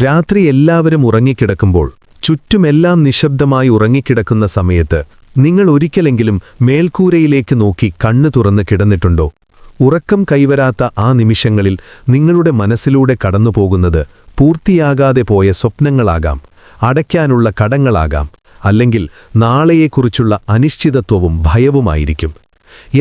രാത്രി എല്ലാവരും ഉറങ്ങിക്കിടക്കുമ്പോൾ ചുറ്റുമെല്ലാം നിശബ്ദമായി ഉറങ്ങിക്കിടക്കുന്ന സമയത്ത് നിങ്ങൾ ഒരിക്കലെങ്കിലും മേൽക്കൂരയിലേക്ക് നോക്കി കണ്ണു തുറന്ന് കിടന്നിട്ടുണ്ടോ? ഉറക്കം കൈവരാത്ത ആ നിമിഷങ്ങളിൽ നിങ്ങളുടെ മനസ്സിലൂടെ കടന്നുപോകുന്നത് പൂർത്തിയാകാതെ പോയ സ്വപ്നങ്ങളാകാം, അടയ്ക്കാനുള്ള കടങ്ങളാകാം, അല്ലെങ്കിൽ നാളെയെക്കുറിച്ചുള്ള അനിശ്ചിതത്വവും ഭയവുമായിരിക്കും.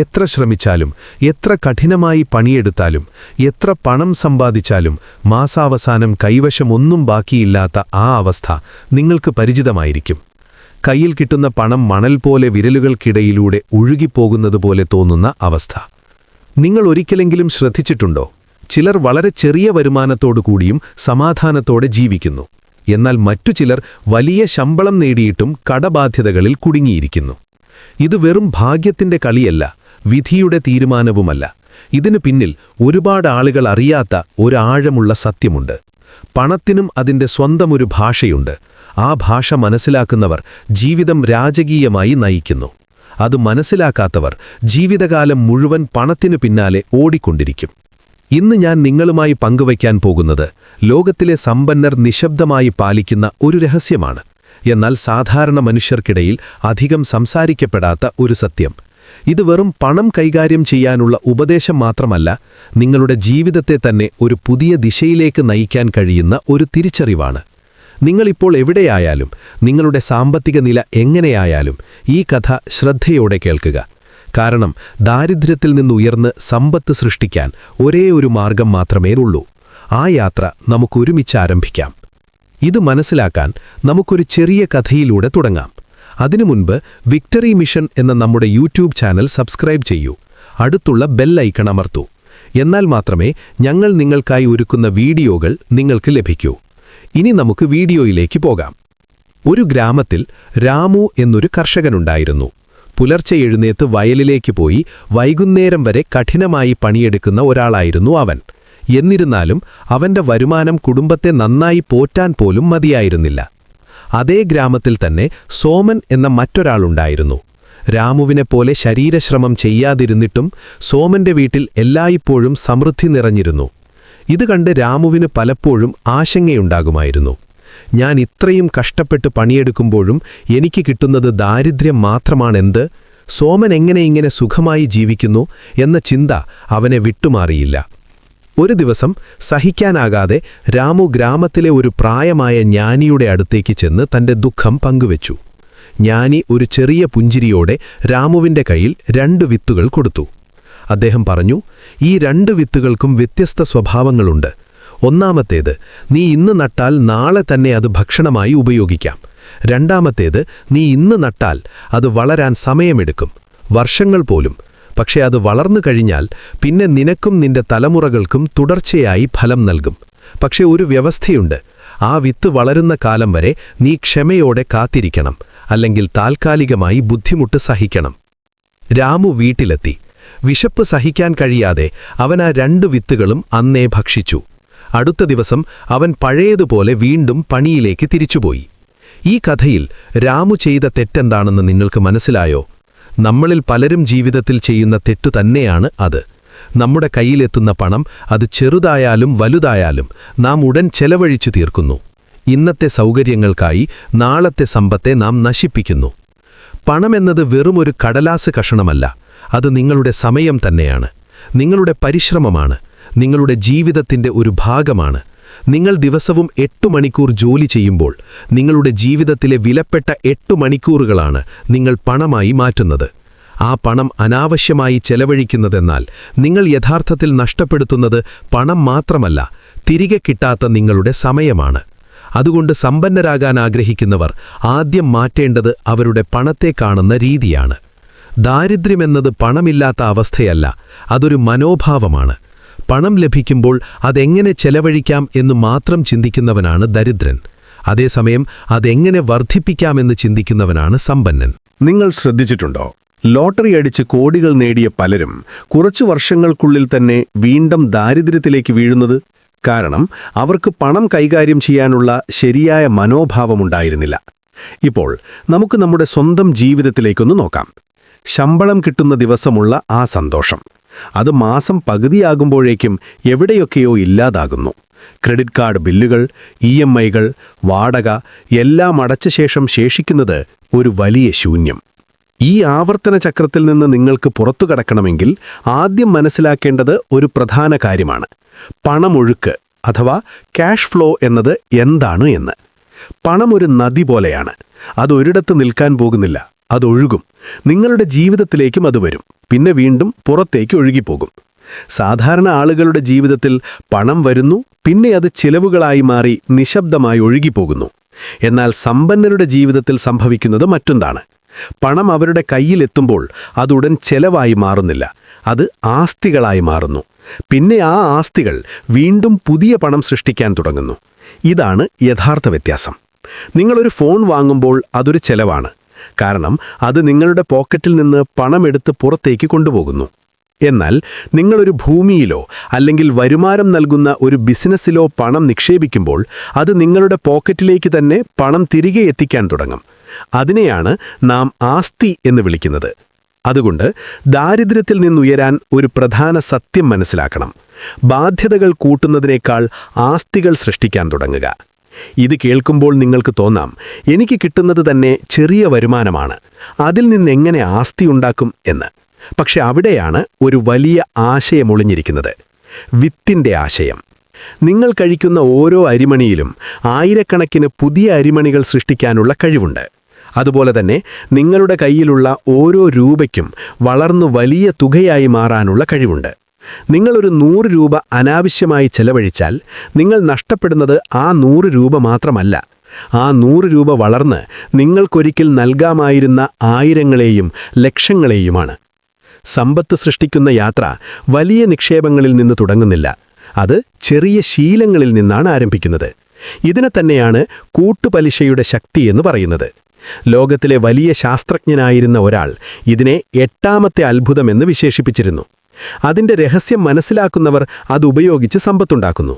എത്ര ശ്രമിച്ചാലും, എത്ര കഠിനമായി പണിയെടുത്താലും, എത്ര പണം സമ്പാദിച്ചാലും മാസാവസാനം കൈവശമൊന്നും ബാക്കിയില്ലാത്ത ആ അവസ്ഥ നിങ്ങൾക്ക് പരിചിതമായിരിക്കും. കയ്യിൽ കിട്ടുന്ന പണം മണൽ പോലെ വിരലുകൾക്കിടയിലൂടെ ഒഴുകിപ്പോകുന്നതുപോലെ തോന്നുന്ന അവസ്ഥ. നിങ്ങൾ ഒരിക്കലെങ്കിലും ശ്രദ്ധിച്ചിട്ടുണ്ടോ? ചിലർ വളരെ ചെറിയ വരുമാനത്തോടുകൂടിയും സമാധാനത്തോടെ ജീവിക്കുന്നു. എന്നാൽ മറ്റു ചിലർ വലിയ ശമ്പളം നേടിയിട്ടും കടബാധ്യതകളിൽ കുടുങ്ങിയിരിക്കുന്നു. ഇത് വെറും ഭാഗ്യത്തിന്റെ കളിയല്ല, വിധിയുടെ തീരുമാനവുമല്ല. ഇതിനു പിന്നിൽ ഒരുപാട് ആളുകൾ അറിയാത്ത ഒരാഴമുള്ള സത്യമുണ്ട്. പണത്തിനും അതിന്റെ സ്വന്തമൊരു ഭാഷയുണ്ട്. ആ ഭാഷ മനസ്സിലാക്കുന്നവർ ജീവിതം രാജകീയമായി നയിക്കുന്നു. അത് മനസ്സിലാക്കാത്തവർ ജീവിതകാലം മുഴുവൻ പണത്തിനു പിന്നാലെ ഓടിക്കൊണ്ടിരിക്കും. ഇന്ന് ഞാൻ നിങ്ങളുമായി പങ്കുവയ്ക്കാൻ പോകുന്നത് ലോകത്തിലെ സമ്പന്നർ നിശബ്ദമായി പാലിക്കുന്ന ഒരു രഹസ്യമാണ്. എന്നാൽ സാധാരണ മനുഷ്യർക്കിടയിൽ അധികം സംസാരിക്കപ്പെടാത്ത ഒരു സത്യം. ഇത് വെറും പണം കൈകാര്യം ചെയ്യാനുള്ള ഉപദേശം മാത്രമല്ല, നിങ്ങളുടെ ജീവിതത്തെ തന്നെ ഒരു പുതിയ ദിശയിലേക്ക് നയിക്കാൻ കഴിയുന്ന ഒരു തിരിച്ചറിവാണ്. നിങ്ങളിപ്പോൾ എവിടെയായാലും, നിങ്ങളുടെ സാമ്പത്തിക നില എങ്ങനെയായാലും ഈ കഥ ശ്രദ്ധയോടെ കേൾക്കുക. കാരണം ദാരിദ്ര്യത്തിൽ നിന്നുയർന്ന് സമ്പത്ത് സൃഷ്ടിക്കാൻ ഒരേ ഒരു മാർഗം മാത്രമേ ഉള്ളൂ. ആ യാത്ര നമുക്കൊരുമിച്ച് ആരംഭിക്കാം. ഇത് മനസ്സിലാക്കാൻ നമുക്കൊരു ചെറിയ കഥയിലൂടെ തുടങ്ങാം. അതിനു മുൻപ് വിക്ടറി മിഷൻ എന്ന നമ്മുടെ യൂട്യൂബ് ചാനൽ സബ്സ്ക്രൈബ് ചെയ്യൂ. അടുത്തുള്ള ബെൽ ഐക്കൺ അമർത്തൂ. എന്നാൽ മാത്രമേ ഞങ്ങൾ നിങ്ങൾക്കായി ഒരുക്കുന്ന വീഡിയോകൾ നിങ്ങൾക്ക് ലഭിക്കൂ. ഇനി നമുക്ക് വീഡിയോയിലേക്ക് പോകാം. ഒരു ഗ്രാമത്തിൽ രാമു എന്നൊരു കർഷകനുണ്ടായിരുന്നു. പുലർച്ചെ എഴുന്നേറ്റ് വയലിലേക്ക് പോയി വൈകുന്നേരം വരെ കഠിനമായി പണിയെടുക്കുന്ന ഒരാളായിരുന്നു അവൻ. എന്നിരുന്നാലും അവന്റെ വരുമാനം കുടുംബത്തെ നന്നായി പോറ്റാൻ പോലും മതിയായിരുന്നില്ല. അതേ ഗ്രാമത്തിൽ തന്നെ സോമൻ എന്ന മറ്റൊരാളുണ്ടായിരുന്നു. രാമുവിനെപ്പോലെ ശരീരശ്രമം ചെയ്യാതിരുന്നിട്ടും സോമന്റെ വീട്ടിൽ എല്ലായ്പ്പോഴും സമൃദ്ധി നിറഞ്ഞിരുന്നു. ഇത് കണ്ട് രാമുവിന് പലപ്പോഴും ആശങ്കയുണ്ടാകുമായിരുന്നു. ഞാൻ ഇത്രയും കഷ്ടപ്പെട്ട് പണിയെടുക്കുമ്പോഴും എനിക്ക് കിട്ടുന്നത് ദാരിദ്ര്യം മാത്രമാണെന്ത്? സോമൻ എങ്ങനെ ഇങ്ങനെ സുഖമായി ജീവിക്കുന്നു എന്ന ചിന്ത അവനെ വിട്ടുമാറിയില്ല. ഒരു ദിവസം സഹിക്കാനാകാതെ രാമു ഗ്രാമത്തിലെ ഒരു പ്രായമായ ജ്ഞാനിയുടെ അടുത്തേക്ക് ചെന്ന് തന്റെ ദുഃഖം പങ്കുവച്ചു. ജ്ഞാനി ഒരു ചെറിയ പുഞ്ചിരിയോടെ രാമുവിന്റെ കയ്യിൽ 2 വിത്തുകൾ കൊടുത്തു. അദ്ദേഹം പറഞ്ഞു, ഈ 2 വിത്തുകൾക്കും വ്യത്യസ്ത സ്വഭാവങ്ങളുണ്ട്. ഒന്നാമത്തേത്, നീ ഇന്ന് നട്ടാൽ നാളെ തന്നെ അത് ഭക്ഷണമായി ഉപയോഗിക്കാം. രണ്ടാമത്തേത്, നീ ഇന്ന് നട്ടാൽ അത് വളരാൻ സമയമെടുക്കും, വർഷങ്ങൾ പോലും. പക്ഷേ അത് വളർന്നു കഴിഞ്ഞാൽ പിന്നെ നിനക്കും നിന്റെ തലമുറകൾക്കും തുടർച്ചയായി ഫലം നൽകും. പക്ഷേ ഒരു വ്യവസ്ഥയുണ്ട്. ആ വിത്ത് വളരുന്ന കാലം വരെ നീ ക്ഷമയോടെ കാത്തിരിക്കണം, അല്ലെങ്കിൽ താൽക്കാലികമായി ബുദ്ധിമുട്ട് സഹിക്കണം. രാമു വീട്ടിലെത്തി. വിശപ്പ് സഹിക്കാൻ കഴിയാതെ അവൻ ആ 2 വിത്തുകളും അന്നേ ഭക്ഷിച്ചു. അടുത്ത ദിവസം അവൻ പഴയതുപോലെ വീണ്ടും പണിയിലേക്ക് തിരിച്ചുപോയി. ഈ കഥയിൽ രാമു ചെയ്ത തെറ്റെന്താണെന്ന് നിങ്ങൾക്ക് മനസ്സിലായോ? നമ്മളിൽ പലരും ജീവിതത്തിൽ ചെയ്യുന്ന തെറ്റു തന്നെയാണ് അത്. നമ്മുടെ കയ്യിലെത്തുന്ന പണം, അത് ചെറുതായാലും വലുതായാലും, നാം ഉടൻ ചെലവഴിച്ചു തീർക്കുന്നു. ഇന്നത്തെ സൗകര്യങ്ങൾക്കായി നാളത്തെ സമ്പത്തെ നാം നശിപ്പിക്കുന്നു. പണമെന്നത് വെറുമൊരു കടലാസ് കഷണമല്ല, അത് നിങ്ങളുടെ സമയം തന്നെയാണ്, നിങ്ങളുടെ പരിശ്രമമാണ്, നിങ്ങളുടെ ജീവിതത്തിന്റെ ഒരു ഭാഗമാണ്. നിങ്ങൾ ദിവസവും 8 മണിക്കൂർ ജോലി ചെയ്യുമ്പോൾ നിങ്ങളുടെ ജീവിതത്തിലെ വിലപ്പെട്ട 8 മണിക്കൂറുകളാണ് നിങ്ങൾ പണമായി മാറ്റുന്നത്. ആ പണം അനാവശ്യമായി ചെലവഴിക്കുന്നതെന്നാൽ നിങ്ങൾ യഥാർത്ഥത്തിൽ നഷ്ടപ്പെടുത്തുന്നത് പണം മാത്രമല്ല, തിരികെ കിട്ടാത്ത നിങ്ങളുടെ സമയമാണ്. അതുകൊണ്ട് സമ്പന്നരാകാൻ ആഗ്രഹിക്കുന്നവർ ആദ്യം മാറ്റേണ്ടത് അവരുടെ പണത്തെ കാണുന്ന രീതിയാണ്. ദാരിദ്ര്യമെന്നത് പണമില്ലാത്ത അവസ്ഥയല്ല, അതൊരു മനോഭാവമാണ്. പണം ലഭിക്കുമ്പോൾ അതെങ്ങനെ ചെലവഴിക്കാം എന്ന് മാത്രം ചിന്തിക്കുന്നവനാണ് ദരിദ്രൻ. അതേസമയം അതെങ്ങനെ വർദ്ധിപ്പിക്കാമെന്ന് ചിന്തിക്കുന്നവനാണ് സമ്പന്നൻ. നിങ്ങൾ ശ്രദ്ധിച്ചിട്ടുണ്ടോ? ലോട്ടറി അടിച്ച് കോടികൾ നേടിയ പലരും കുറച്ചു വർഷങ്ങൾക്കുള്ളിൽ തന്നെ വീണ്ടും ദാരിദ്ര്യത്തിലേക്ക് വീഴുന്നത്? കാരണം അവർക്ക് പണം കൈകാര്യം ചെയ്യാനുള്ള ശരിയായ മനോഭാവമുണ്ടായിരുന്നില്ല. ഇപ്പോൾ നമുക്ക് നമ്മുടെ സ്വന്തം ജീവിതത്തിലേക്കൊന്ന് നോക്കാം. ശമ്പളം കിട്ടുന്ന ദിവസമുള്ള ആ സന്തോഷം, അത് മാസം പകുതിയാകുമ്പോഴേക്കും എവിടെയൊക്കെയോ ഇല്ലാതാകുന്നു. ക്രെഡിറ്റ് കാർഡ് ബില്ലുകൾ, EMI-കൾ, വാടക എല്ലാം അടച്ച ശേഷം ശേഷിക്കുന്നത് ഒരു വലിയ ശൂന്യം. ഈ ആവർത്തന ചക്രത്തിൽ നിന്ന് നിങ്ങൾക്ക് പുറത്തു കടക്കണമെങ്കിൽ ആദ്യം മനസ്സിലാക്കേണ്ടത് ഒരു പ്രധാന കാര്യമാണ്: പണമൊഴുക്ക് അഥവാ ക്യാഷ് ഫ്ലോ എന്നത് എന്താണ് എന്ന്. പണം ഒരു നദി പോലെയാണ്. അതൊരിടത്ത് നിൽക്കാൻ പോകുന്നില്ല, അതൊഴുകും. നിങ്ങളുടെ ജീവിതത്തിലേക്കും അത് വരും, പിന്നെ വീണ്ടും പുറത്തേക്ക് ഒഴുകിപ്പോകും. സാധാരണ ആളുകളുടെ ജീവിതത്തിൽ പണം വരുന്നു, പിന്നെ അത് ചിലവുകളായി മാറി നിശബ്ദമായി ഒഴുകിപ്പോകുന്നു. എന്നാൽ സമ്പന്നരുടെ ജീവിതത്തിൽ സംഭവിക്കുന്നത് മറ്റൊന്നാണ്. പണം അവരുടെ കയ്യിലെത്തുമ്പോൾ അതുടൻ ചെലവായി മാറുന്നില്ല, അത് ആസ്തികളായി മാറുന്നു. പിന്നെ ആ ആസ്തികൾ വീണ്ടും പുതിയ പണം സൃഷ്ടിക്കാൻ തുടങ്ങുന്നു. ഇതാണ് യഥാർത്ഥ വ്യത്യാസം. നിങ്ങളൊരു ഫോൺ വാങ്ങുമ്പോൾ അതൊരു ചെലവാണ്, കാരണം അത് നിങ്ങളുടെ പോക്കറ്റിൽ നിന്ന് പണമെടുത്ത് പുറത്തേക്ക് കൊണ്ടുപോകുന്നു. എന്നാൽ നിങ്ങളൊരു ഭൂമിയിലോ അല്ലെങ്കിൽ വരുമാനം നൽകുന്ന ഒരു ബിസിനസ്സിലോ പണം നിക്ഷേപിക്കുമ്പോൾ അത് നിങ്ങളുടെ പോക്കറ്റിലേക്ക് തന്നെ പണം തിരികെ എത്തിക്കാൻ തുടങ്ങും. അതിനെയാണ് നാം ആസ്തി എന്ന് വിളിക്കുന്നത്. അതുകൊണ്ട് ദാരിദ്ര്യത്തിൽ നിന്നുയരാൻ ഒരു പ്രധാന സത്യം മനസ്സിലാക്കണം: ബാധ്യതകൾ കൂട്ടുന്നതിനേക്കാൾ ആസ്തികൾ സൃഷ്ടിക്കാൻ തുടങ്ങുക. ഇത് കേൾക്കുമ്പോൾ നിങ്ങൾക്ക് തോന്നാം, എനിക്ക് കിട്ടുന്നത് തന്നെ ചെറിയ വരുമാനമാണ്, അതിൽ നിന്നെങ്ങനെ ആസ്തി ഉണ്ടാക്കും എന്ന്. പക്ഷെ അവിടെയാണ് ഒരു വലിയ ആശയം ഒളിഞ്ഞിരിക്കുന്നത്: വിത്തിന്റെ ആശയം. നിങ്ങൾ കഴിക്കുന്ന ഓരോ അരിമണിയിലും ആയിരക്കണക്കിന് പുതിയ അരിമണികൾ സൃഷ്ടിക്കാനുള്ള കഴിവുണ്ട്. അതുപോലെ തന്നെ നിങ്ങളുടെ കയ്യിലുള്ള ഓരോ രൂപയ്ക്കും വളർന്നു വലിയ തുകയായി മാറാനുള്ള കഴിവുണ്ട്. നിങ്ങളൊരു 100 രൂപ അനാവശ്യമായി ചെലവഴിച്ചാൽ നിങ്ങൾ നഷ്ടപ്പെടുന്നത് ആ 100 രൂപ മാത്രമല്ല, ആ 100 രൂപ വളർന്ന് നിങ്ങൾക്കൊരിക്കൽ നൽകാമായിരുന്ന ആയിരങ്ങളെയും ലക്ഷങ്ങളെയുമാണ്. സമ്പത്ത് സൃഷ്ടിക്കുന്ന യാത്ര വലിയ നിക്ഷേപങ്ങളിൽ നിന്ന് തുടങ്ങുന്നില്ല, അത് ചെറിയ ശീലങ്ങളിൽ നിന്നാണ് ആരംഭിക്കുന്നത്. ഇതിനെ തന്നെയാണ് കൂട്ടുപലിശയുടെ ശക്തി എന്ന് പറയുന്നത്. ലോകത്തിലെ വലിയ ശാസ്ത്രജ്ഞനായിരുന്ന ഒരാൾ ഇതിനെ 8ാമത്തെ അത്ഭുതമെന്ന് വിശേഷിപ്പിച്ചിരുന്നു. അതിന്റെ രഹസ്യം മനസ്സിലാക്കുന്നവർ അതുപയോഗിച്ച് സമ്പത്തുണ്ടാക്കുന്നു,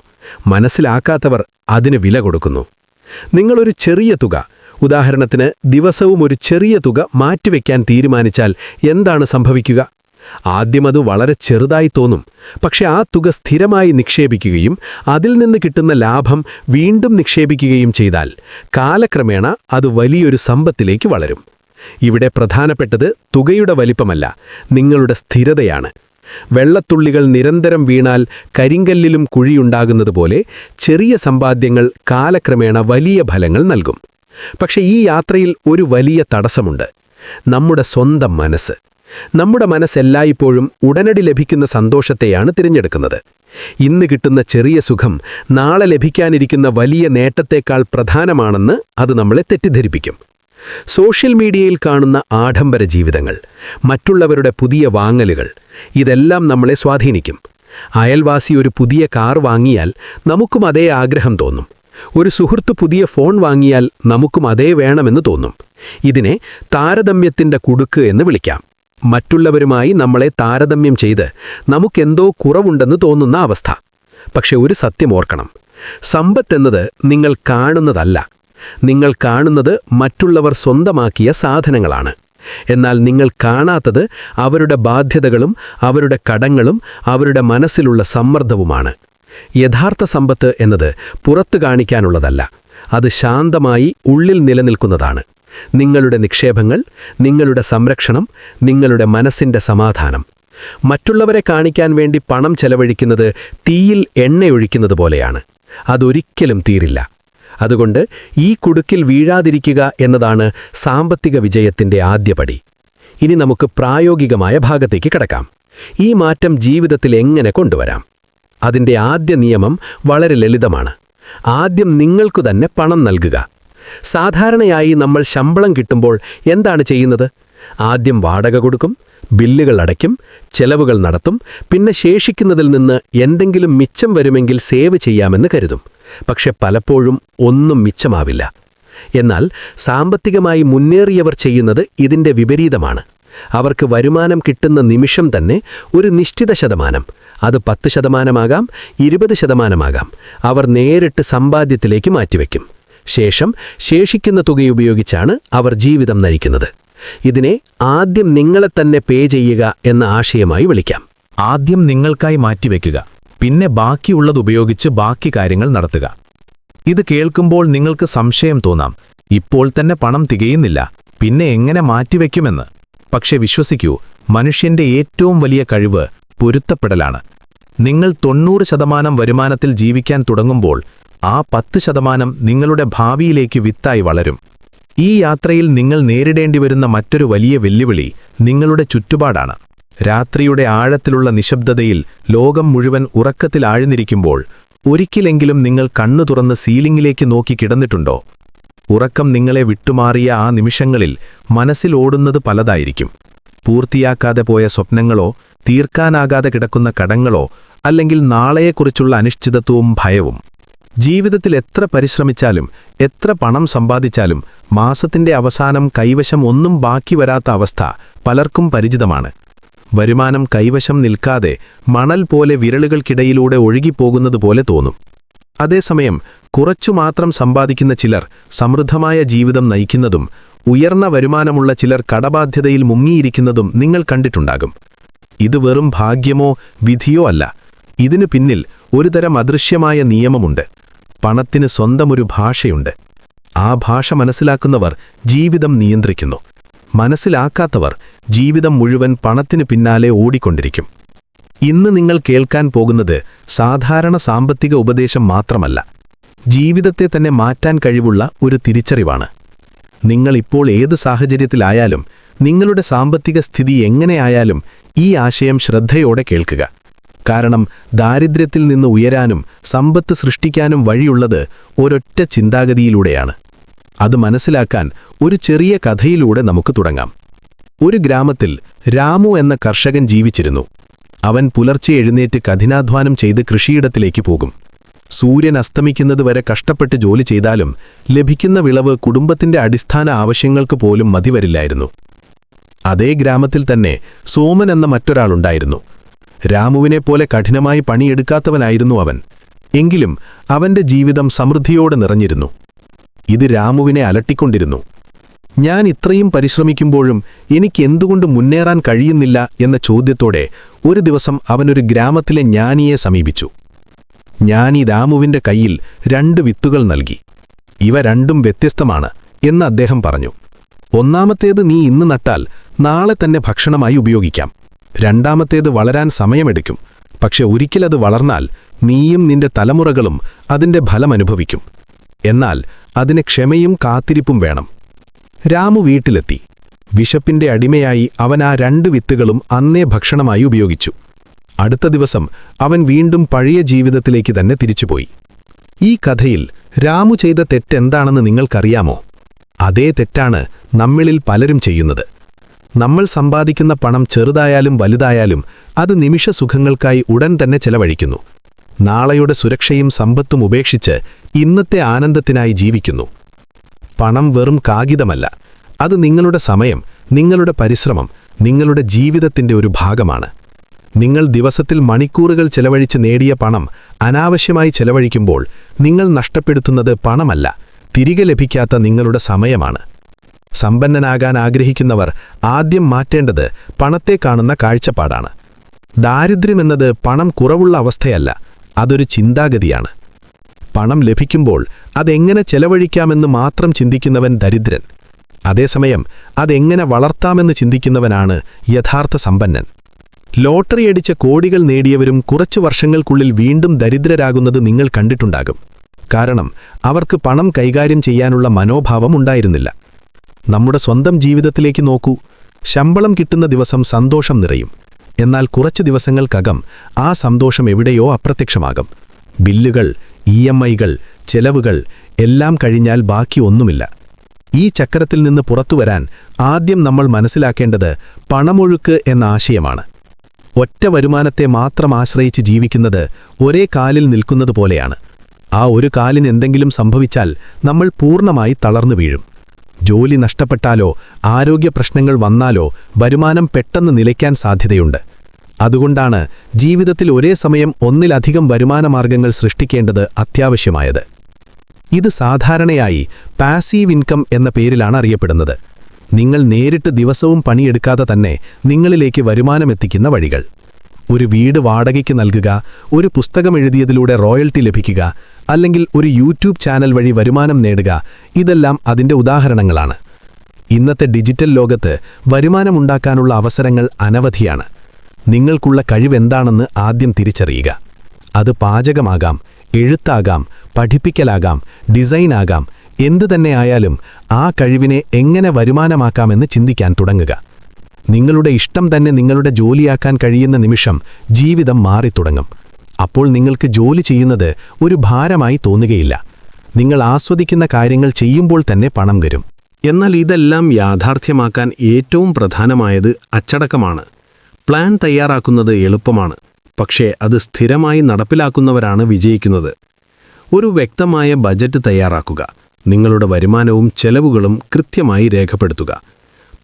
മനസ്സിലാക്കാത്തവർ അതിന് വില കൊടുക്കുന്നു. നിങ്ങളൊരു ചെറിയ തുക, ഉദാഹരണത്തിന് ദിവസവും ഒരു ചെറിയ തുക മാറ്റിവെക്കാൻ തീരുമാനിച്ചാൽ എന്താണ് സംഭവിക്കുക? ആദ്യം അത് വളരെ ചെറുതായി തോന്നും. പക്ഷെ ആ തുക സ്ഥിരമായി നിക്ഷേപിക്കുകയും അതിൽ നിന്ന് കിട്ടുന്ന ലാഭം വീണ്ടും നിക്ഷേപിക്കുകയും ചെയ്താൽ കാലക്രമേണ അത് വലിയൊരു സമ്പത്തിലേക്ക് വളരും. ഇവിടെ പ്രധാനപ്പെട്ടത് തുകയുടെ വലിപ്പമല്ല, നിങ്ങളുടെ സ്ഥിരതയാണ്. വെള്ളത്തുള്ളികൾ നിരന്തരം വീണാൽ കരിങ്കല്ലിലും കുഴിയുണ്ടാകുന്നതുപോലെ ചെറിയ സമ്പാദ്യങ്ങൾ കാലക്രമേണ വലിയ ഫലങ്ങൾ നൽകും. പക്ഷെ ഈ യാത്രയിൽ ഒരു വലിയ തടസ്സമുണ്ട്: നമ്മുടെ സ്വന്തം മനസ്സ്. നമ്മുടെ മനസ്സെല്ലായ്പ്പോഴും ഉടനടി ലഭിക്കുന്ന സന്തോഷത്തെയാണ് തിരഞ്ഞെടുക്കുന്നത്. ഇന്ന് കിട്ടുന്ന ചെറിയ സുഖം നാളെ ലഭിക്കാനിരിക്കുന്ന വലിയ നേട്ടത്തേക്കാൾ പ്രധാനമാണെന്ന് അത് നമ്മളെ തെറ്റിദ്ധരിപ്പിക്കും. സോഷ്യൽ മീഡിയയിൽ കാണുന്ന ആഡംബര ജീവിതങ്ങൾ, മറ്റുള്ളവരുടെ പുതിയ വാങ്ങലുകൾ, ഇതെല്ലാം നമ്മളെ സ്വാധീനിക്കും. അയൽവാസി ഒരു പുതിയ കാർ വാങ്ങിയാൽ നമുക്കും അതേ ആഗ്രഹം തോന്നും. ഒരു സുഹൃത്ത് പുതിയ ഫോൺ വാങ്ങിയാൽ നമുക്കും അതേ വേണമെന്ന് തോന്നും. ഇതിനെ താരതമ്യത്തിന്റെ കുടുക്ക് എന്ന് വിളിക്കാം. മറ്റുള്ളവരുമായി നമ്മളെ താരതമ്യം ചെയ്ത് നമുക്കെന്തോ കുറവുണ്ടെന്ന് തോന്നുന്ന അവസ്ഥ. പക്ഷെ ഒരു സത്യം ഓർക്കണം: സമ്പത്തെന്നത് നിങ്ങൾ കാണുന്നതല്ല. നിങ്ങൾ കാണുന്നത് മറ്റുള്ളവർ സ്വന്തമാക്കിയ സാധനങ്ങളാണ്. എന്നാൽ നിങ്ങൾ കാണാത്തത് അവരുടെ ബാധ്യതകളും അവരുടെ കടങ്ങളും അവരുടെ മനസ്സിലുള്ള സമ്മർദ്ദവുമാണ്. യഥാർത്ഥ സമ്പത്ത് എന്നത് പുറത്തു കാണിക്കാനുള്ളതല്ല, അത് ശാന്തമായി ഉള്ളിൽ നിലനിൽക്കുന്നതാണ്. നിങ്ങളുടെ നിക്ഷേപങ്ങൾ, നിങ്ങളുടെ സംരക്ഷണം, നിങ്ങളുടെ മനസ്സിന്റെ സമാധാനം. മറ്റുള്ളവരെ കാണിക്കാൻ വേണ്ടി പണം ചെലവഴിക്കുന്നത് തീയിൽ എണ്ണയൊഴിക്കുന്നത് പോലെയാണ്. അതൊരിക്കലും തീരില്ല. അതുകൊണ്ട് ഈ കുടുക്കിൽ വീഴാതിരിക്കുക എന്നതാണ് സാമ്പത്തിക വിജയത്തിന്റെ ആദ്യപടി. ഇനി നമുക്ക് പ്രായോഗികമായ ഭാഗത്തേക്ക് കടക്കാം. ഈ മാറ്റം ജീവിതത്തിൽ എങ്ങനെ കൊണ്ടുവരാം? അതിന്റെ ആദ്യ നിയമം വളരെ ലളിതമാണ്: ആദ്യം നിങ്ങൾക്കു തന്നെ പണം നൽകുക. സാധാരണയായി നമ്മൾ ശമ്പളം കിട്ടുമ്പോൾ എന്താണ് ചെയ്യുന്നത്? ആദ്യം വാടക കൊടുക്കും, ബില്ലുകൾ അടയ്ക്കും, ചെലവുകൾ നടത്തും, പിന്നെ ശേഷിക്കുന്നതിൽ നിന്ന് എന്തെങ്കിലും മിച്ചം വരുമെങ്കിൽ സേവ് ചെയ്യാമെന്ന് കരുതും. പക്ഷെ പലപ്പോഴും ഒന്നും മിച്ചമാവില്ല. എന്നാൽ സാമ്പത്തികമായി മുന്നേറിയവർ ചെയ്യുന്നത് ഇതിന്റെ വിപരീതമാണ്. അവർക്ക് വരുമാനം കിട്ടുന്ന നിമിഷം തന്നെ ഒരു നിശ്ചിത ശതമാനം, അത് 10% 20% അവർ നേരിട്ട് സമ്പാദ്യത്തിലേക്ക് മാറ്റിവെക്കും. ശേഷം ശേഷിക്കുന്ന തുകയുപയോഗിച്ചാണ് അവർ ജീവിതം നയിക്കുന്നത്. ഇതിനെ ആദ്യം നിങ്ങളെ തന്നെ പേ ചെയ്യുക എന്ന ആശയമായി വിളിക്കാം. ആദ്യം നിങ്ങൾക്കായി മാറ്റിവെക്കുക. പിന്നെ ബാക്കിയുള്ളതുപയോഗിച്ച് ബാക്കി കാര്യങ്ങൾ നടത്തുക. ഇത് കേൾക്കുമ്പോൾ നിങ്ങൾക്ക് സംശയം തോന്നാം, ഇപ്പോൾ തന്നെ പണം തികയുന്നില്ല, പിന്നെ എങ്ങനെ മാറ്റിവെക്കുമെന്ന്. പക്ഷെ വിശ്വസിക്കൂ, മനുഷ്യന്റെ ഏറ്റവും വലിയ കഴിവ് പൊരുത്തപ്പെടലാണ്. നിങ്ങൾ 90% വരുമാനത്തിൽ ജീവിക്കാൻ തുടങ്ങുമ്പോൾ ആ 10% നിങ്ങളുടെ ഭാവിയിലേക്ക് വിത്തായി വളരും. ഈ യാത്രയിൽ നിങ്ങൾ നേരിടേണ്ടിവരുന്ന മറ്റൊരു വലിയ വെല്ലുവിളി നിങ്ങളുടെ ചുറ്റുപാടാണ്. രാത്രിയുടെ ആഴത്തിലുള്ള നിശബ്ദതയിൽ ലോകം മുഴുവൻ ഉറക്കത്തിൽ ആഴ്ന്നിരിക്കുമ്പോൾ ഒരിക്കലെങ്കിലും നിങ്ങൾ കണ്ണു തുറന്ന് സീലിംഗിലേക്ക് നോക്കി കിടന്നിട്ടുണ്ടോ? ഉറക്കം നിങ്ങളെ വിട്ടുമാറിയ ആ നിമിഷങ്ങളിൽ മനസ്സിൽ ഓടുന്നത് പലതായിരിക്കും. പൂർത്തിയാക്കാതെ പോയ സ്വപ്നങ്ങളോ, തീർക്കാനാകാതെ കിടക്കുന്ന കടങ്ങളോ, അല്ലെങ്കിൽ നാളെയെക്കുറിച്ചുള്ള അനിശ്ചിതത്വവും ഭയവും. ജീവിതത്തിൽ എത്ര പരിശ്രമിച്ചാലും എത്ര പണം സമ്പാദിച്ചാലും മാസത്തിന്റെ അവസാനം കൈവശം ഒന്നും ബാക്കി വരാത്ത അവസ്ഥ പലർക്കും പരിചിതമാണ്. വരുമാനം കൈവശം നിൽക്കാതെ മണൽ പോലെ വിരലുകൾക്കിടയിലൂടെ ഒഴുകിപ്പോകുന്നതുപോലെ തോന്നും. അതേസമയം കുറച്ചുമാത്രം സമ്പാദിക്കുന്ന ചിലർ സമൃദ്ധമായ ജീവിതം നയിക്കുന്നതും ഉയർന്ന വരുമാനമുള്ള ചിലർ കടബാധ്യതയിൽ മുങ്ങിയിരിക്കുന്നതും നിങ്ങൾ കണ്ടിട്ടുണ്ടാകും. ഇത് വെറും ഭാഗ്യമോ വിധിയോ അല്ല. ഇതിനു പിന്നിൽ ഒരുതരം അദൃശ്യമായ നിയമമുണ്ട്. പണത്തിന് സ്വന്തമൊരു ഭാഷയുണ്ട്. ആ ഭാഷ മനസ്സിലാക്കുന്നവർ ജീവിതം നിയന്ത്രിക്കുന്നു. മനസ്സിലാക്കാത്തവർ ജീവിതം മുഴുവൻ പണത്തിനു പിന്നാലെ ഓടിക്കൊണ്ടിരിക്കും. ഇന്ന് നിങ്ങൾ കേൾക്കാൻ പോകുന്നത് സാധാരണ സാമ്പത്തിക ഉപദേശം മാത്രമല്ല, ജീവിതത്തെ തന്നെ മാറ്റാൻ കഴിവുള്ള ഒരു തിരിച്ചറിവാണ്. നിങ്ങളിപ്പോൾ ഏത് സാഹചര്യത്തിലായാലും, നിങ്ങളുടെ സാമ്പത്തിക സ്ഥിതി എങ്ങനെയായാലും ഈ ആശയം ശ്രദ്ധയോടെ കേൾക്കുക. കാരണം ദാരിദ്ര്യത്തിൽ നിന്ന് ഉയരാനും സമ്പത്ത് സൃഷ്ടിക്കാനും വഴിയുള്ളത് ഒരൊറ്റ ചിന്താഗതിയിലൂടെയാണ്. അത് മനസ്സിലാക്കാൻ ഒരു ചെറിയ കഥയിലൂടെ നമുക്ക് തുടങ്ങാം. ഒരു ഗ്രാമത്തിൽ രാമു എന്ന കർഷകൻ ജീവിച്ചിരുന്നു. അവൻ പുലർച്ചെ എഴുന്നേറ്റ് കഠിനാധ്വാനം ചെയ്ത് കൃഷിയിടത്തിലേക്ക് പോകും. സൂര്യൻ അസ്തമിക്കുന്നതുവരെ കഷ്ടപ്പെട്ട് ജോലി ചെയ്താലും ലഭിക്കുന്ന വിളവ് കുടുംബത്തിന്റെ അടിസ്ഥാന ആവശ്യങ്ങൾക്ക് പോലും മതിവരില്ലായിരുന്നു. അതേ ഗ്രാമത്തിൽ തന്നെ സോമൻ എന്ന മറ്റൊരാളുണ്ടായിരുന്നു. രാമുവിനെപ്പോലെ കഠിനമായി പണിയെടുക്കാത്തവനായിരുന്നു അവൻ. എങ്കിലും അവന്റെ ജീവിതം സമൃദ്ധിയോടെ നിറഞ്ഞിരുന്നു. ഇത് രാമുവിനെ അലട്ടിക്കൊണ്ടിരുന്നു. ഞാൻ ഇത്രയും പരിശ്രമിക്കുമ്പോഴും എനിക്കെന്തുകൊണ്ട് മുന്നേറാൻ കഴിയുന്നില്ല എന്ന ചോദ്യത്തോടെ ഒരു ദിവസം അവനൊരു ഗ്രാമത്തിലെ ജ്ഞാനിയെ സമീപിച്ചു. ജ്ഞാനി രാമുവിന്റെ കയ്യിൽ 2 വിത്തുകൾ നൽകി. ഇവ രണ്ടും വ്യത്യസ്തമാണ് എന്ന് അദ്ദേഹം പറഞ്ഞു. ഒന്നാമത്തേത് നീ ഇന്ന് നട്ടാൽ നാളെ തന്നെ ഭക്ഷണമായി ഉപയോഗിക്കാം. രണ്ടാമത്തേത് വളരാൻ സമയമെടുക്കും, പക്ഷെ ഒരിക്കലത് വളർന്നാൽ നീയും നിന്റെ തലമുറകളും അതിന്റെ ഫലമനുഭവിക്കും. എന്നാൽ അതിന് ക്ഷമയും കാത്തിരിപ്പും വേണം. രാമു വീട്ടിലെത്തി. വിശപ്പിന്റെ അടിമയായി അവൻ ആ 2 വിത്തുകളും അന്നേ ഭക്ഷണമായി ഉപയോഗിച്ചു. അടുത്ത ദിവസം അവൻ വീണ്ടും പഴയ ജീവിതത്തിലേക്ക് തന്നെ തിരിച്ചുപോയി. ഈ കഥയിൽ രാമു ചെയ്ത തെറ്റെന്താണെന്ന് നിങ്ങൾക്കറിയാമോ? അതേ തെറ്റാണ് നമ്മളിൽ പലരും ചെയ്യുന്നത്. നമ്മൾ സമ്പാദിക്കുന്ന പണം ചെറുതായാലും വലുതായാലും അത് നിമിഷസുഖങ്ങൾക്കായി ഉടൻ തന്നെ ചെലവഴിക്കുന്നു. നാളെയുടെ സുരക്ഷയും സമ്പത്തും ഉപേക്ഷിച്ച് ഇന്നത്തെ ആനന്ദത്തിനായി ജീവിക്കുന്നു. പണം വെറും കാഗിതമല്ല, അത് നിങ്ങളുടെ സമയം, നിങ്ങളുടെ പരിശ്രമം, നിങ്ങളുടെ ജീവിതത്തിന്റെ ഒരു ഭാഗമാണ്. നിങ്ങൾ ദിവസത്തിൽ മണിക്കൂറുകൾ ചെലവഴിച്ച് നേടിയ പണം അനാവശ്യമായി ചെലവഴിക്കുമ്പോൾ നിങ്ങൾ നഷ്ടപ്പെടുത്തുന്നത് പണമല്ല, തിരികെ ലഭിക്കാത്ത നിങ്ങളുടെ സമയമാണ്. സമ്പന്നനാകാൻ ആഗ്രഹിക്കുന്നവർ ആദ്യം മാറ്റേണ്ടത് പണത്തെ കാണുന്ന കാഴ്ചപ്പാടാണ്. ദാരിദ്ര്യമെന്നത് പണം കുറവുള്ള അവസ്ഥയല്ല, അതൊരു ചിന്താഗതിയാണ്. പണം ലഭിക്കുമ്പോൾ അതെങ്ങനെ ചെലവഴിക്കാമെന്ന് മാത്രം ചിന്തിക്കുന്നവൻ ദരിദ്രൻ. അതേസമയം അതെങ്ങനെ വളർത്താമെന്ന് ചിന്തിക്കുന്നവനാണ് യഥാർത്ഥ സമ്പന്നൻ. ലോട്ടറി അടിച്ച കോടികൾ നേടിയവരും കുറച്ചു വർഷങ്ങൾക്കുള്ളിൽ വീണ്ടും ദരിദ്രരാകുന്നത് നിങ്ങൾ കണ്ടിട്ടുണ്ടാകും. കാരണം അവർക്ക് പണം കൈകാര്യം ചെയ്യാനുള്ള മനോഭാവം ഉണ്ടായിരുന്നില്ല. നമ്മുടെ സ്വന്തം ജീവിതത്തിലേക്ക് നോക്കൂ. ശമ്പളം കിട്ടുന്ന ദിവസം സന്തോഷം നിറയും. എന്നാൽ കുറച്ച് ദിവസങ്ങൾക്കകം ആ സന്തോഷം എവിടെയോ അപ്രത്യക്ഷമാകും. ബില്ലുകൾ, EMI-കൾ, ചെലവുകൾ എല്ലാം കഴിഞ്ഞാൽ ബാക്കി ഒന്നുമില്ല. ഈ ചക്രത്തിൽ നിന്ന് പുറത്തുവരാൻ ആദ്യം നമ്മൾ മനസ്സിലാക്കേണ്ടത് പണമൊഴുക്ക് എന്ന ആശയമാണ്. ഒറ്റ വരുമാനത്തെ മാത്രം ആശ്രയിച്ച് ജീവിക്കുന്നത് ഒരേ കാലിൽ നിൽക്കുന്നത് പോലെയാണ്. ആ ഒരു കാലിന് എന്തെങ്കിലും സംഭവിച്ചാൽ നമ്മൾ പൂർണ്ണമായി തളർന്നു വീഴും. ജോലി നഷ്ടപ്പെട്ടാലോ ആരോഗ്യ പ്രശ്നങ്ങൾ വന്നാലോ വരുമാനം പെട്ടെന്ന് നിലയ്ക്കാൻ സാധ്യതയുണ്ട്. അതുകൊണ്ടാണ് ജീവിതത്തിൽ ഒരേ സമയം ഒന്നിലധികം വരുമാനമാർഗങ്ങൾ സൃഷ്ടിക്കേണ്ടത് അത്യാവശ്യമായത്. ഇത് സാധാരണയായി പാസീവ് ഇൻകം എന്ന പേരിലാണ് അറിയപ്പെടുന്നത്. നിങ്ങൾ നേരിട്ട് ദിവസവും പണിയെടുക്കാതെ തന്നെ നിങ്ങളിലേക്ക് വരുമാനമെത്തിക്കുന്ന വഴികൾ. ഒരു വീട് വാടകയ്ക്ക് നൽകുക, ഒരു പുസ്തകം എഴുതിയതിലൂടെ റോയൽറ്റി ലഭിക്കുക, അല്ലെങ്കിൽ ഒരു യൂട്യൂബ് ചാനൽ വഴി വരുമാനം നേടുക, ഇതെല്ലാം അതിന്റെ ഉദാഹരണങ്ങളാണ്. ഇന്നത്തെ ഡിജിറ്റൽ ലോകത്ത് വരുമാനമുണ്ടാക്കാനുള്ള അവസരങ്ങൾ അനവധിയാണ്. നിങ്ങൾക്കുള്ള കഴിവെന്താണെന്ന് ആദ്യം തിരിച്ചറിയുക. അത് പാചകമാകാം, എഴുത്താകാം, പഠിപ്പിക്കലാകാം, ഡിസൈനാകാം, എന്തു തന്നെയായാലും ആ കഴിവിനെ എങ്ങനെ വരുമാനമാക്കാമെന്ന് ചിന്തിക്കാൻ തുടങ്ങുക. നിങ്ങളുടെ ഇഷ്ടം തന്നെ നിങ്ങളുടെ ജോലിയാക്കാൻ കഴിയുന്ന നിമിഷം ജീവിതം മാറിത്തുടങ്ങും. അപ്പോൾ നിങ്ങൾക്ക് ജോലി ചെയ്യുന്നത് ഒരു ഭാരമായി തോന്നുകയില്ല. നിങ്ങൾ ആസ്വദിക്കുന്ന കാര്യങ്ങൾ ചെയ്യുമ്പോൾ തന്നെ പണം വരും. എന്നാൽ ഇതെല്ലാം യാഥാർത്ഥ്യമാക്കാൻ ഏറ്റവും പ്രധാനമായത് അച്ചടക്കമാണ്. പ്ലാൻ തയ്യാറാക്കുന്നത് എളുപ്പമാണ്, പക്ഷേ അത് സ്ഥിരമായി നടപ്പിലാക്കുന്നവരാണ് വിജയിക്കുന്നത്. ഒരു വ്യക്തമായ ബജറ്റ് തയ്യാറാക്കുക. നിങ്ങളുടെ വരുമാനവും ചെലവുകളും കൃത്യമായി രേഖപ്പെടുത്തുക.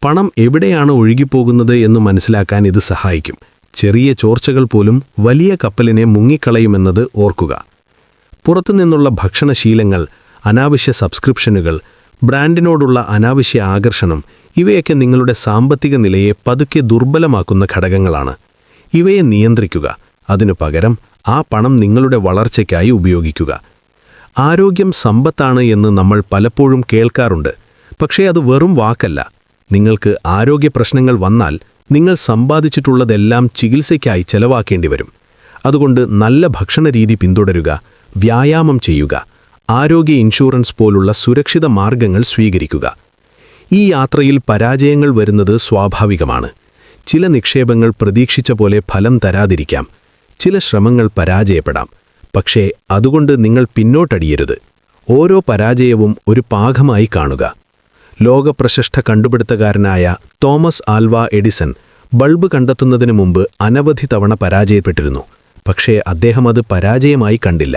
പണം എവിടെയാണ് ഒഴുകിപ്പോകുന്നത് എന്ന് മനസ്സിലാക്കാൻ ഇത് സഹായിക്കും. ചെറിയ ചോർച്ചകൾ പോലും വലിയ കപ്പലിനെ മുങ്ങിക്കളയുമെന്നത് ഓർക്കുക. പുറത്തുനിന്നുള്ള ഭക്ഷണശീലങ്ങൾ, അനാവശ്യ സബ്സ്ക്രിപ്ഷനുകൾ, ബ്രാൻഡിനോടുള്ള അനാവശ്യ ആകർഷണം, ഇവയൊക്കെ നിങ്ങളുടെ സാമ്പത്തിക നിലയെ പതുക്കെ ദുർബലമാക്കുന്ന ഘടകങ്ങളാണ്. ഇവയെ നിയന്ത്രിക്കുക. അതിനു പകരം ആ പണം നിങ്ങളുടെ വളർച്ചയ്ക്കായി ഉപയോഗിക്കുക. ആരോഗ്യം സമ്പത്താണ് എന്ന് നമ്മൾ പലപ്പോഴും കേൾക്കാറുണ്ട്. പക്ഷേ അത് വെറും വാക്കല്ല. നിങ്ങൾക്ക് ആരോഗ്യ പ്രശ്നങ്ങൾ വന്നാൽ നിങ്ങൾ സമ്പാദിച്ചിട്ടുള്ളതെല്ലാം ചികിത്സയ്ക്കായി ചെലവാക്കേണ്ടി വരും. അതുകൊണ്ട് നല്ല ഭക്ഷണരീതി പിന്തുടരുക, വ്യായാമം ചെയ്യുക, ആരോഗ്യ ഇൻഷുറൻസ് പോലുള്ള സുരക്ഷിത മാർഗങ്ങൾ സ്വീകരിക്കുക. ഈ യാത്രയിൽ പരാജയങ്ങൾ വരുന്നത് സ്വാഭാവികമാണ്. ചില നിക്ഷേപങ്ങൾ പ്രതീക്ഷിച്ച പോലെ ഫലം തരാതിരിക്കാം. ചില ശ്രമങ്ങൾ പരാജയപ്പെടാം. പക്ഷേ അതുകൊണ്ട് നിങ്ങൾ പിന്നോട്ടടിയരുത്. ഓരോ പരാജയവും ഒരു പാഠമായി കാണുക. ലോകപ്രശസ്ത കണ്ടുപിടുത്തക്കാരനായ തോമസ് ആൽവാ എഡിസൺ ബൾബ് കണ്ടെത്തുന്നതിന് മുമ്പ് അനവധി തവണ പരാജയപ്പെട്ടിരുന്നു. പക്ഷേ അദ്ദേഹം അത് പരാജയമായി കണ്ടില്ല.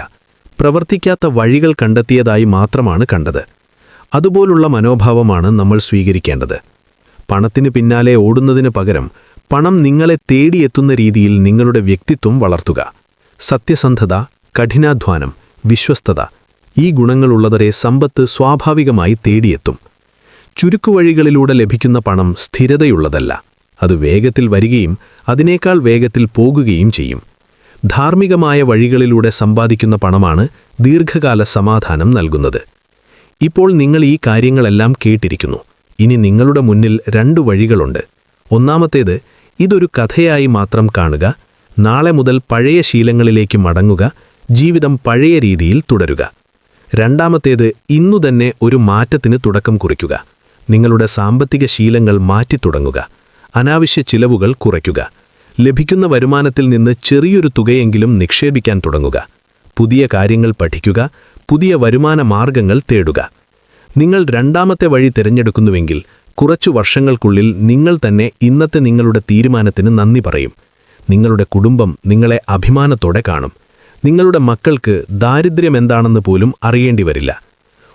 പ്രവർത്തിക്കാത്ത വഴികൾ കണ്ടെത്തിയതായി മാത്രമാണ് കണ്ടത്. അതുപോലുള്ള മനോഭാവമാണ് നമ്മൾ സ്വീകരിക്കേണ്ടത്. പണത്തിന് പിന്നാലെ ഓടുന്നതിന് പകരം പണം നിങ്ങളെ തേടിയെത്തുന്ന രീതിയിൽ നിങ്ങളുടെ വ്യക്തിത്വം വളർത്തുക. സത്യസന്ധത, കഠിനാധ്വാനം, വിശ്വസ്തത, ഈ ഗുണങ്ങളുള്ളവരെ സമ്പത്ത് സ്വാഭാവികമായി തേടിയെത്തും. ചുരുക്കുവഴികളിലൂടെ ലഭിക്കുന്ന പണം സ്ഥിരതയുള്ളതല്ല. അത് വേഗത്തിൽ വരികയും അതിനേക്കാൾ വേഗത്തിൽ പോകുകയും ചെയ്യും. ധാർമ്മികമായ വഴികളിലൂടെ സമ്പാദിക്കുന്ന പണമാണ് ദീർഘകാല സമാധാനം നൽകുന്നത്. ഇപ്പോൾ നിങ്ങൾ ഈ കാര്യങ്ങളെല്ലാം കേട്ടിരിക്കുന്നു. ഇനി നിങ്ങളുടെ മുന്നിൽ 2 വഴികളുണ്ട്. ഒന്നാമത്തേത്, ഇതൊരു കഥയായി മാത്രം കാണുക. നാളെ മുതൽ പഴയ ശീലങ്ങളിലേക്ക് മടങ്ങുക, ജീവിതം പഴയ രീതിയിൽ തുടരുക. രണ്ടാമത്തേത്, ഇന്നുതന്നെ ഒരു മാറ്റത്തിന് തുടക്കം കുറിക്കുക. നിങ്ങളുടെ സാമ്പത്തിക ശീലങ്ങൾ മാറ്റിത്തുടങ്ങുക. അനാവശ്യ ചിലവുകൾ കുറയ്ക്കുക. ലഭിക്കുന്ന വരുമാനത്തിൽ നിന്ന് ചെറിയൊരു തുകയെങ്കിലും നിക്ഷേപിക്കാൻ തുടങ്ങുക. പുതിയ കാര്യങ്ങൾ പഠിക്കുക. പുതിയ വരുമാന മാർഗങ്ങൾ തേടുക. നിങ്ങൾ രണ്ടാമത്തെ വഴി തിരഞ്ഞെടുക്കുന്നുവെങ്കിൽ കുറച്ചു വർഷങ്ങൾക്കുള്ളിൽ നിങ്ങൾ തന്നെ ഇന്നത്തെ നിങ്ങളുടെ തീരുമാനത്തിന് നന്ദി പറയും. നിങ്ങളുടെ കുടുംബം നിങ്ങളെ അഭിമാനത്തോടെ കാണും. നിങ്ങളുടെ മക്കൾക്ക് ദാരിദ്ര്യം എന്താണെന്ന് പോലും അറിയേണ്ടി വരില്ല.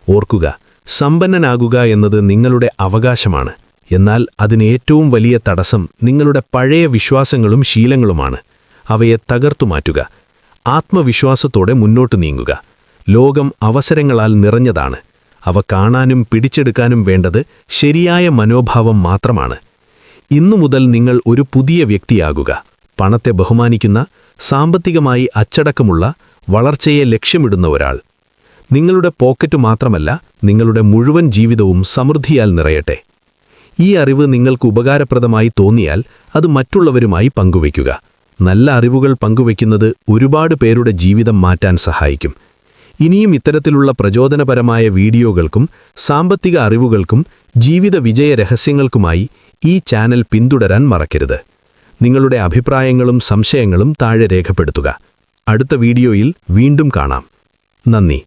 ഓർക്കുക, സമ്പന്നനാകുക എന്നത് നിങ്ങളുടെ അവകാശമാണ്. എന്നാൽ അതിന് ഏറ്റവും വലിയ തടസ്സം നിങ്ങളുടെ പഴയ വിശ്വാസങ്ങളും ശീലങ്ങളുമാണ്. അവയെ തകർത്തുമാറ്റുക. ആത്മവിശ്വാസത്തോടെ മുന്നോട്ട് നീങ്ങുക. ലോകം അവസരങ്ങളാൽ നിറഞ്ഞതാണ്. അവ കാണാനും പിടിച്ചെടുക്കാനും വേണ്ടത് ശരിയായ മനോഭാവം മാത്രമാണ്. ഇന്നു മുതൽ നിങ്ങൾ ഒരു പുതിയ വ്യക്തിയാകുക. പണത്തെ ബഹുമാനിക്കുന്ന, സാമ്പത്തികമായി അച്ചടക്കമുള്ള, വളർച്ചയെ ലക്ഷ്യമിടുന്ന ഒരാൾ. നിങ്ങളുടെ പോക്കറ്റ് മാത്രമല്ല, നിങ്ങളുടെ മുഴുവൻ ജീവിതവും സമൃദ്ധിയാൽ നിറയട്ടെ. ഈ അറിവ് നിങ്ങൾക്ക് ഉപകാരപ്രദമായി തോന്നിയാൽ അത് മറ്റുള്ളവരുമായി പങ്കുവയ്ക്കുക. നല്ല അറിവുകൾ പങ്കുവയ്ക്കുന്നത് ഒരുപാട് പേരുടെ ജീവിതം മാറ്റാൻ സഹായിക്കും. ഇനിയും ഇത്തരത്തിലുള്ള പ്രചോദനപരമായ വീഡിയോകൾക്കും സാമ്പത്തിക അറിവുകൾക്കും ജീവിത വിജയ രഹസ്യങ്ങൾക്കുമായി ഈ ചാനൽ പിന്തുടരാൻ മറക്കരുത്. നിങ്ങളുടെ അഭിപ്രായങ്ങളും സംശയങ്ങളും താഴെ രേഖപ്പെടുത്തുക. അടുത്ത വീഡിയോയിൽ വീണ്ടും കാണാം. നന്ദി.